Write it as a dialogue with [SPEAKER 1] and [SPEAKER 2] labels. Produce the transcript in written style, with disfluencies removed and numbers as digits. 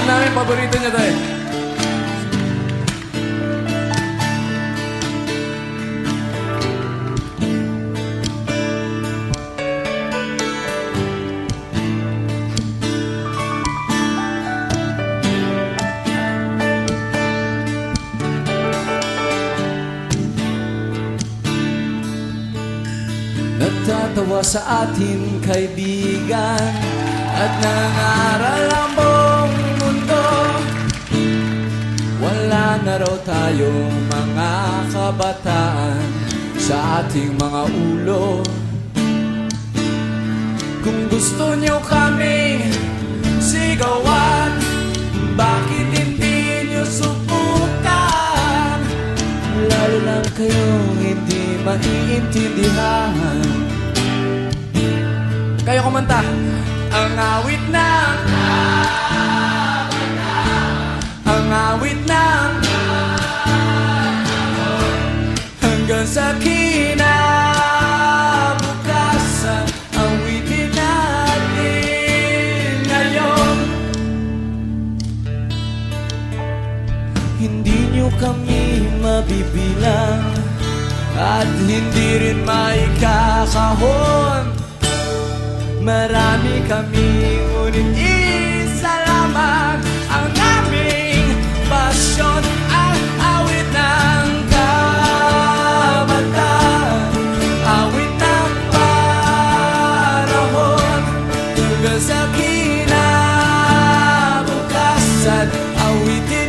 [SPEAKER 1] Alam namin, paborito niya to eh. Nagtatawa sa atin kaibigan at nangangaral ang buong mundo. Wala na raw tayo mga kabataan sa ating mga ulo. Kung gusto nyo kami sigawan, bakit hindi nyo subukan? Lalo lang kayong hindi maiintindihan. Kayo kumanta. Ang awit ng ang awit ng hanggang sa kinabukasan, awitin natin ngayon. Hindi nyo kami mabibilang at hindi rin maikakahon. Marami kami, ngunit isa lamang ang aming pasyon. Ang awit ng kabataan, awit ng panahon, hanggang sa kinabukasan, awitin